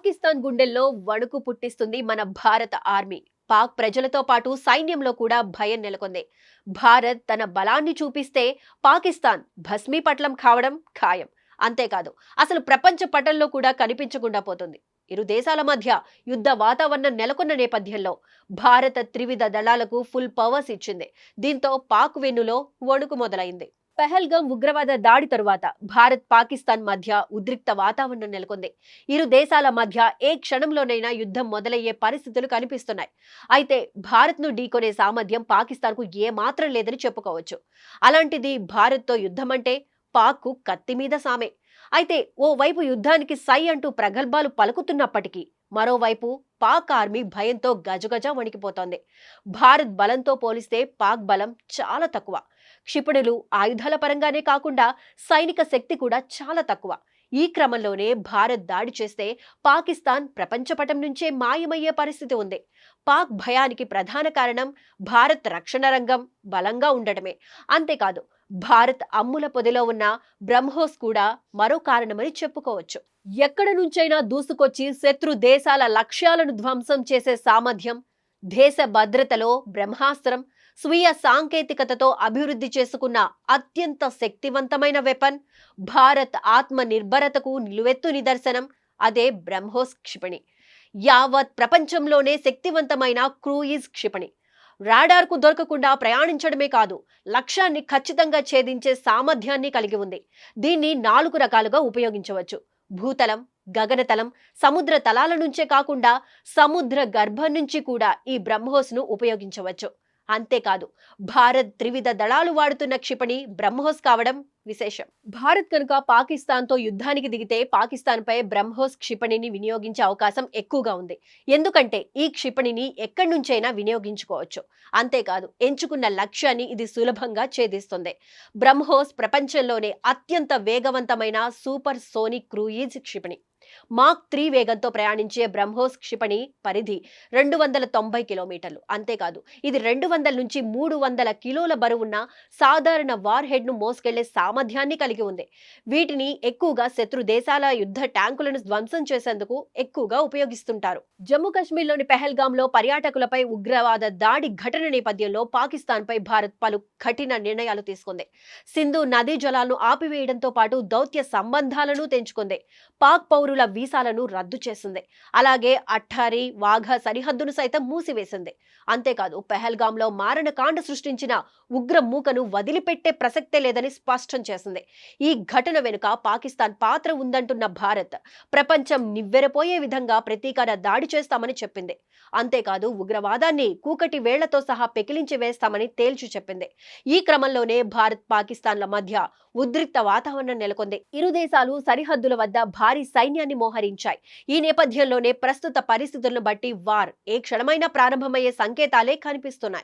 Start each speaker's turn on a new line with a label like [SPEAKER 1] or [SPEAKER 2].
[SPEAKER 1] పాకిస్తాన్ గుండెల్లో వణుకు పుట్టిస్తుంది మన భారత ఆర్మీ. పాక్ ప్రజలతో పాటు సైన్యంలో కూడా భయం నెలకొంది. భారత్ తన బలాన్ని చూపిస్తే పాకిస్తాన్ భస్మీపట్లం కావడం ఖాయం. అంతేకాదు, అసలు ప్రపంచ పటంలో కూడా కనిపించకుండా పోతుంది. ఇరు దేశాల మధ్య యుద్ధ వాతావరణం నెలకొన్న నేపథ్యంలో భారత త్రివిధ దళాలకు ఫుల్ పవర్స్ ఇచ్చింది. దీంతో పాక్ వెన్నులో వణుకు మొదలైంది. పెహల్గాం ఉగ్రవాద దాడి తరువాత భారత్ పాకిస్తాన్ మధ్య ఉద్రిక్త వాతావరణం నెలకొంది. ఇరు దేశాల మధ్య ఏ క్షణంలోనైనా యుద్ధం మొదలయ్యే పరిస్థితులు కనిపిస్తున్నాయి. అయితే భారత్ ను ఢీకొనే సామర్థ్యం పాకిస్తాన్ కు ఏ మాత్రం లేదని చెప్పుకోవచ్చు. అలాంటిది భారత్ తో యుద్ధం అంటే పాక్ కు కత్తి మీద సామే. అయితే ఓవైపు యుద్ధానికి సై అంటూ ప్రగల్భాలు పలుకుతున్నప్పటికీ మరోవైపు పాక్ ఆర్మీ భయంతో గజగజ వణికిపోతోంది. భారత్ బలంతో పోలిస్తే పాక్ బలం చాలా తక్కువ. క్షిపణులు, ఆయుధాల పరంగానే కాకుండా సైనిక శక్తి కూడా చాలా తక్కువ. ఈ క్రమంలోనే భారత్ దాడి చేస్తే పాకిస్తాన్ ప్రపంచపటం నుంచే మాయమయ్యే పరిస్థితి ఉంది. పాక్ భయానికి ప్రధాన కారణం భారత్ రక్షణ రంగం బలంగా ఉండటమే. అంతేకాదు, భారత్ అమ్ముల పొదిలో ఉన్న బ్రహ్మోస్ కూడా మరో కారణమని చెప్పుకోవచ్చు. ఎక్కడ నుంచైనా దూసుకొచ్చి శత్రు దేశాల లక్ష్యాలను ధ్వంసం చేసే సామర్థ్యం, దేశ భద్రతలో బ్రహ్మాస్త్రం, స్వీయ సాంకేతికతతో అభివృద్ధి చేసుకున్న అత్యంత శక్తివంతమైన వెపన్, భారత్ ఆత్మ నిర్భరతకు నిలువెత్తు నిదర్శనం అదే బ్రహ్మోస్ క్షిపణి. యావత్ ప్రపంచంలోనే శక్తివంతమైన క్రూయిజ్ క్షిపణి. రాడార్ కు దొరకకుండా ప్రయాణించడమే కాదు, లక్ష్యాన్ని ఖచ్చితంగా ఛేదించే సామర్థ్యాన్ని కలిగి ఉంది. దీన్ని 4 రకాలుగా ఉపయోగించవచ్చు. భూతలం, గగనతలం, సముద్ర తలాల నుంచే కాకుండా సముద్ర గర్భం నుంచి కూడా ఈ బ్రహ్మోస్ ను ఉపయోగించవచ్చు. అంతేకాదు, భారత్ త్రివిధ దళాలు వాడుతున్న క్షిపణి బ్రహ్మోస్ కావడం విశేషం. భారత్ కనుక పాకిస్తాన్ తో యుద్ధానికి దిగితే పాకిస్తాన్ పై బ్రహ్మోస్ క్షిపణిని వినియోగించే అవకాశం ఎక్కువగా ఉంది. ఎందుకంటే ఈ క్షిపణిని ఎక్కడి నుంచైనా వినియోగించుకోవచ్చు. అంతేకాదు, ఎంచుకున్న లక్ష్యాన్ని ఇది సులభంగా ఛేదిస్తుంది. బ్రహ్మోస్ ప్రపంచంలోనే అత్యంత వేగవంతమైన సూపర్ సోనిక్ క్రూయిజ్ క్షిపణి. మాక్ 3 వేగంతో ప్రయాణించే బ్రహ్మోస్ క్షిపణి పరిధి 290 కిలోమీటర్లు. అంతేకాదు, ఇది 200 నుంచి 300 కిలోల బరువున్న సాధారణ వార్ హెడ్ ను మోసుకెళ్లే సామర్థ్యాన్ని కలిగి ఉంది. వీటిని ఎక్కువగా శత్రు దేశాల యుద్ధ ట్యాంకులను ధ్వంసం చేసేందుకు ఎక్కువగా ఉపయోగిస్తుంటారు. జమ్మూ కాశ్మీర్లోని పెహల్గాంలో పర్యాటకులపై ఉగ్రవాద దాడి ఘటన నేపథ్యంలో పాకిస్తాన్ పై భారత్ పలు కఠిన నిర్ణయాలు తీసుకుంది. సింధు నదీ జలాలను ఆపివేయడంతో పాటు దౌత్య సంబంధాలను తెంచుకుంది. పాక్ పౌరుల వీసాలను రద్దు చేసింది. అలాగే అట్టారీ, వాఘా సరిహద్దును సైతం మూసివేసింది. అంతేకాదు, పెహల్గాంలో మారణకాండ సృష్టించిన ఉగ్ర మూకను వదిలిపెట్టే ప్రసక్తే లేదని స్పష్టం చేసింది. ఈ ఘటన వెనుక పాకిస్తాన్ పాత్ర ఉందంటున్న భారత్ ప్రపంచం నివ్వెరపోయే విధంగా ప్రతీకార దాడి చేస్తామని చెప్పింది. అంతేకాదు, ఉగ్రవాదాన్ని కూకటి వేళ్లతో సహా పెకిలించి వేస్తామని తేల్చి చెప్పింది. ఈ క్రమంలోనే భారత్ పాకిస్తాన్ల మధ్య ఉద్రిక్త వాతావరణం నెలకొంది. ఇరు దేశాలు సరిహద్దుల వద్ద భారీ సైన్యాన్ని మోహరించాయి. ఈ నేపథ్యంలోనే ప్రస్తుత పరిస్థితులను బట్టి వార్ ఏ క్షణమైనా ప్రారంభమయ్యే సంకేతాలే కనిపిస్తున్నాయి.